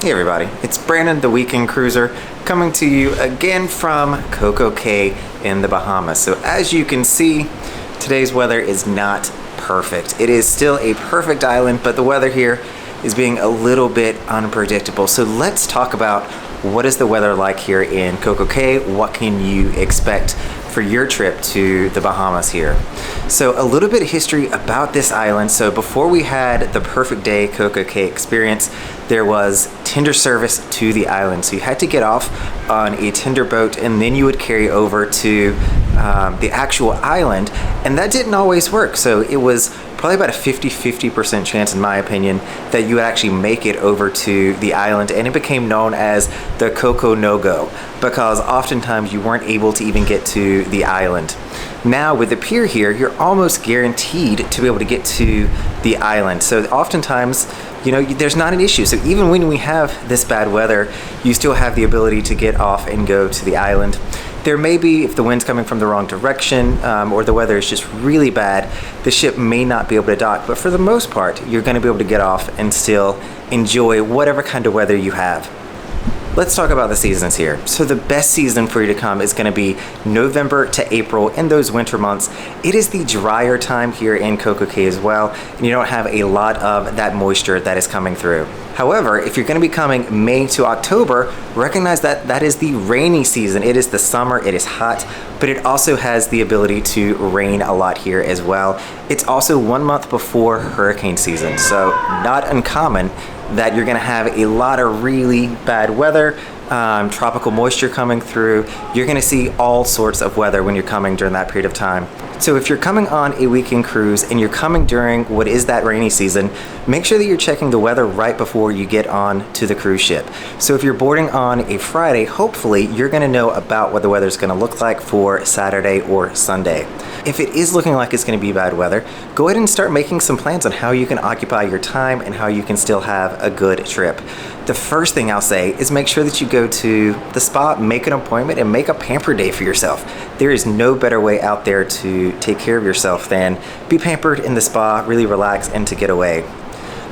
Hey everybody, it's Brandon, the Weekend Cruiser, coming to you again from CocoCay in the Bahamas. So as you can see, today's weather is not perfect. It is still a perfect island, but the weather here is being a little bit unpredictable. So let's talk about what is the weather like here in CocoCay. What can you expect for your trip to the Bahamas here? So a little bit of history about this island. So before we had the perfect day CocoCay experience, there was tender service to the island. So you had to get off on a tender boat and then you would carry over to the actual island, and that didn't always work. So it was probably about a 50% chance, in my opinion, that you would actually make it over to the island, and it became known as the Coco no-go because oftentimes you weren't able to even get to the island. Now with the pier here, you're almost guaranteed to be able to get to the island. So oftentimes, you know, there's not an issue. So even when we have this bad weather, you still have the ability to get off and go to the island. There may be, if the wind's coming from the wrong direction or the weather is just really bad, the ship may not be able to dock, but for the most part, you're gonna be able to get off and still enjoy whatever kind of weather you have. Let's talk about the seasons here. So the best season for you to come is gonna be November to April in those winter months. It is the drier time here in CocoCay as well, and you don't have a lot of that moisture that is coming through. However, if you're gonna be coming May to October, recognize that that is the rainy season. It is the summer, it is hot, but it also has the ability to rain a lot here as well. It's also 1 month before hurricane season, so not uncommon that you're gonna have a lot of really bad weather, tropical moisture coming through. You're gonna see all sorts of weather when you're coming during that period of time. So if you're coming on a weekend cruise and you're coming during what is that rainy season, make sure that you're checking the weather right before you get on to the cruise ship. So if you're boarding on a Friday, hopefully you're gonna know about what the weather's gonna look like for Saturday or Sunday. If it is looking like it's gonna be bad weather, go ahead and start making some plans on how you can occupy your time and how you can still have a good trip. The first thing I'll say is make sure that you go to the spa, make an appointment, and make a pamper day for yourself. There is no better way out there to take care of yourself than be pampered in the spa, really relax, and to get away.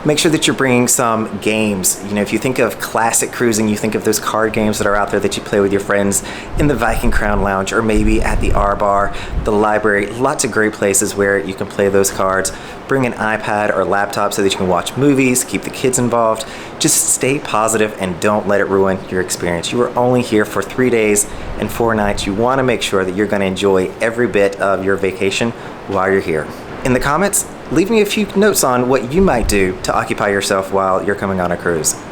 Make sure that you're bringing some games. You know, if you think of classic cruising, you think of those card games that are out there that you play with your friends in the Viking Crown Lounge or maybe at the R Bar, the library, lots of great places where you can play those cards. Bring an iPad or laptop so that you can watch movies, keep the kids involved. Just stay positive and don't let it ruin your experience. You are only here for 3 days and 4 nights. You want to make sure that you're going to enjoy every bit of your vacation while you're here. In the comments, leave me a few notes on what you might do to occupy yourself while you're coming on a cruise.